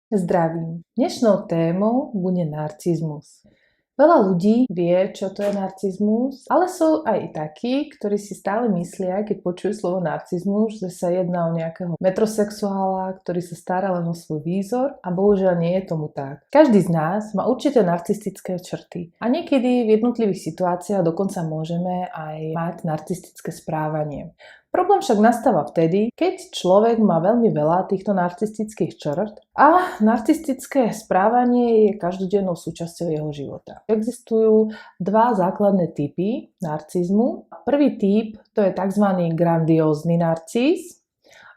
Zdravím. Dnešnou témou bude narcizmus. Veľa ľudí vie, čo to je narcizmus, ale sú aj takí, ktorí si stále myslia, keď počujú slovo narcizmus, že sa jedná o nejakého metrosexuála, ktorý sa stará len o svoj výzor a bohužiaľ nie je tomu tak. Každý z nás má určite narcistické črty a niekedy v jednotlivých situáciách dokonca môžeme aj mať narcistické správanie. Problém však nastáva vtedy, keď človek má veľmi veľa týchto narcistických črt a narcistické správanie je každodennou súčasťou jeho života. Existujú dva základné typy narcizmu. Prvý typ to je tzv. Grandiózny narcis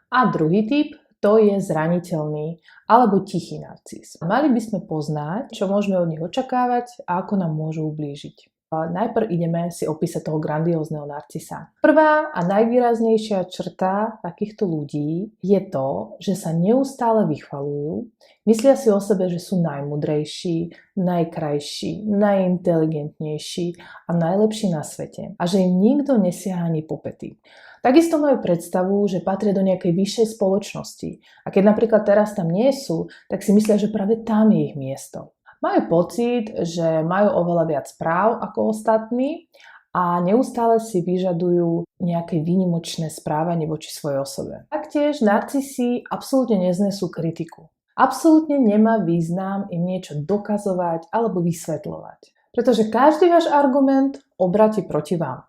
a druhý typ to je zraniteľný alebo tichý narcis. Mali by sme poznať, čo môžeme od nich očakávať a ako nám môžu ublížiť. Najprv ideme si opísať toho grandiózneho narcisa. Prvá a najvýraznejšia črta takýchto ľudí je to, že sa neustále vychvaľujú, myslia si o sebe, že sú najmudrejší, najkrajší, najinteligentnejší a najlepší na svete a že im nikto nesiaha ani po päty. Takisto majú predstavu, že patria do nejakej vyššej spoločnosti a keď napríklad teraz tam nie sú, tak si myslia, že práve tam je ich miesto. Majú pocit, že majú oveľa viac práv ako ostatní a neustále si vyžadujú nejaké výnimočné správanie voči svojej osobe. Taktiež narcisi absolútne neznesú kritiku. Absolútne nemá význam im niečo dokazovať alebo vysvetľovať, pretože každý váš argument obráti proti vám.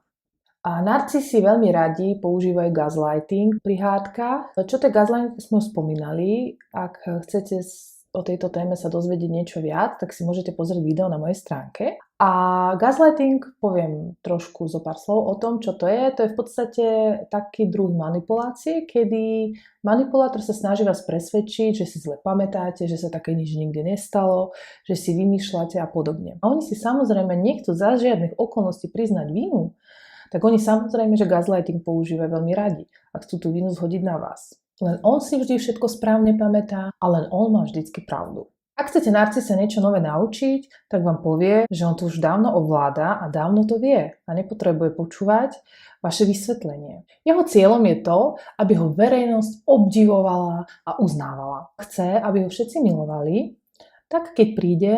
A narcisi veľmi radi používajú gaslighting pri hádkach. Čo to gaslighting sme spomínali, ak chcete o tejto téme sa dozvedieť niečo viac, tak si môžete pozrieť video na mojej stránke. A gaslighting, poviem trošku zo pár slov o tom, čo to je. To je v podstate taký druh manipulácie, kedy manipulátor sa snaží vás presvedčiť, že si zle pamätáte, že sa také nič nikdy nestalo, že si vymýšľate a podobne. A oni si samozrejme nechcú za žiadnych okolností priznať vinu, tak oni samozrejme, že gaslighting používajú veľmi radi a chcú tú vinu zhodiť na vás. Len on si vždy všetko správne pamätá a len on má vždycky pravdu. Ak chcete narcisa niečo nové naučiť, tak vám povie, že on to už dávno ovláda a dávno to vie a nepotrebuje počúvať vaše vysvetlenie. Jeho cieľom je to, aby ho verejnosť obdivovala a uznávala. Chce, aby ho všetci milovali, tak keď príde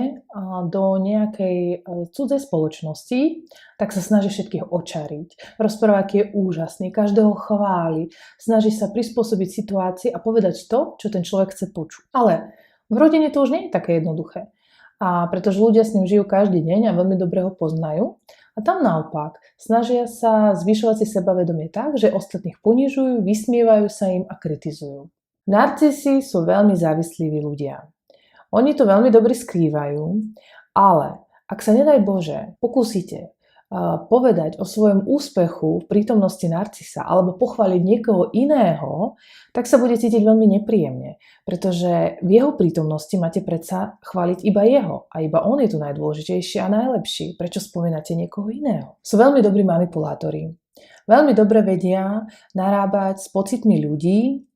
do nejakej cudzej spoločnosti, tak sa snaží všetkých očariť, rozpráva, aký je úžasný, každého chváli, snaží sa prispôsobiť situácii a povedať to, čo ten človek chce počuť. Ale v rodine to už nie je také jednoduché, a pretože ľudia s ním žijú každý deň a veľmi dobre ho poznajú. A tam naopak, snažia sa zvyšovať si sebavedomie tak, že ostatných ponižujú, vysmievajú sa im a kritizujú. Narcisi sú veľmi závislí ľudia. Oni to veľmi dobre skrývajú, ale ak sa nedaj Bože pokúsite povedať o svojom úspechu v prítomnosti narcisa alebo pochváliť niekoho iného, tak sa bude cítiť veľmi nepríjemne, pretože v jeho prítomnosti máte predsa chváliť iba jeho a iba on je tu najdôležitejší a najlepší. Prečo spomínate niekoho iného? Sú veľmi dobrí manipulátori. Veľmi dobre vedia narábať s pocitmi ľudí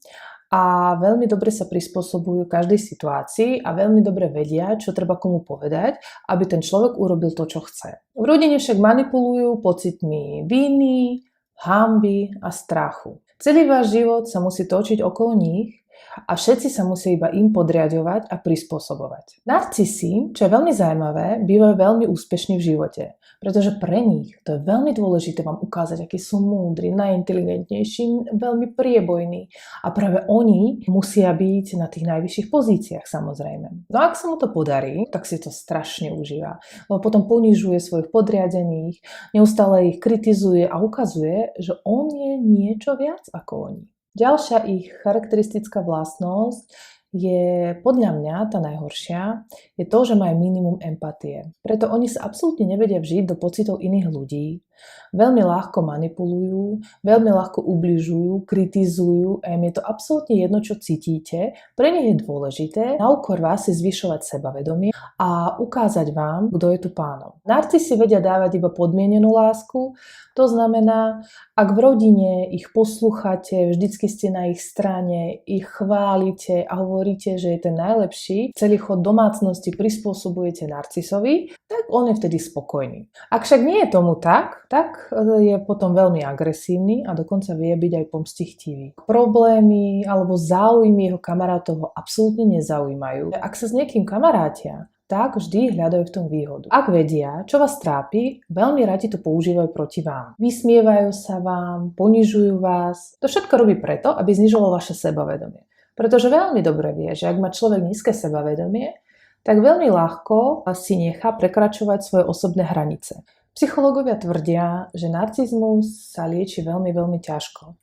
a veľmi dobre sa prispôsobujú každej situácii a veľmi dobre vedia, čo treba komu povedať, aby ten človek urobil to, čo chce. V rodine však manipulujú pocitmi viny, hanby a strachu. Celý váš život sa musí točiť okolo nich a všetci sa musia iba im podriadovať a prispôsobovať. Narcisi, čo je veľmi zaujímavé, bývajú veľmi úspešní v živote, pretože pre nich to je veľmi dôležité vám ukázať, akí sú múdri, najinteligentnejší, veľmi priebojní a práve oni musia byť na tých najvyšších pozíciách samozrejme. No a ak sa mu to podarí, tak si to strašne užíva, lebo potom ponižuje svojich podriadených, neustále ich kritizuje a ukazuje, že on je niečo viac ako oni. Ďalšia ich charakteristická vlastnosť je podľa mňa tá najhoršia, je to, že majú minimum empatie. Preto oni sa absolútne nevedia vžiť do pocitov iných ľudí, veľmi ľahko manipulujú, veľmi ľahko ubližujú, kritizujú a im je to absolútne jedno, čo cítite. Pre nich je dôležité na úkor vás si zvyšovať sebavedomie a ukázať vám, kto je tu pánom. Narcisi vedia dávať iba podmienenú lásku, to znamená, ak v rodine ich poslúchate, vždycky ste na ich strane, ich chválite a hovoríte, že je ten najlepší, celý chod domácnosti prispôsobujete narcisovi, tak on je vtedy spokojný. Ak však nie je tomu tak, tak je potom veľmi agresívny a dokonca vie byť aj pomstichtivý. Problémy alebo záujmy jeho kamarátov ho absolútne nezaujímajú. Ak sa s niekým kamarátia, tak vždy hľadajú v tom výhodu. Ak vedia, čo vás trápi, veľmi radi to používajú proti vám. Vysmievajú sa vám, ponižujú vás. To všetko robí preto, aby znižovalo vaše sebavedomie. Pretože veľmi dobre vie, že ak má človek nízke sebavedomie, tak veľmi ľahko si nechá prekračovať svoje osobné hranice. Psychológovia tvrdia, že narcizmus sa lieči veľmi, veľmi ťažko.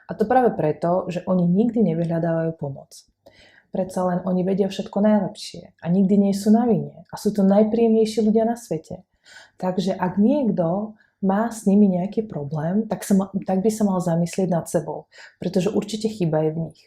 A to práve preto, že oni nikdy nevyhľadávajú pomoc. Predsa len oni vedia všetko najlepšie a nikdy nie sú na vine a sú to najpríjemnejší ľudia na svete. Takže ak niekto má s nimi nejaký problém, tak by sa mal zamyslieť nad sebou, pretože určite chyba je v nich.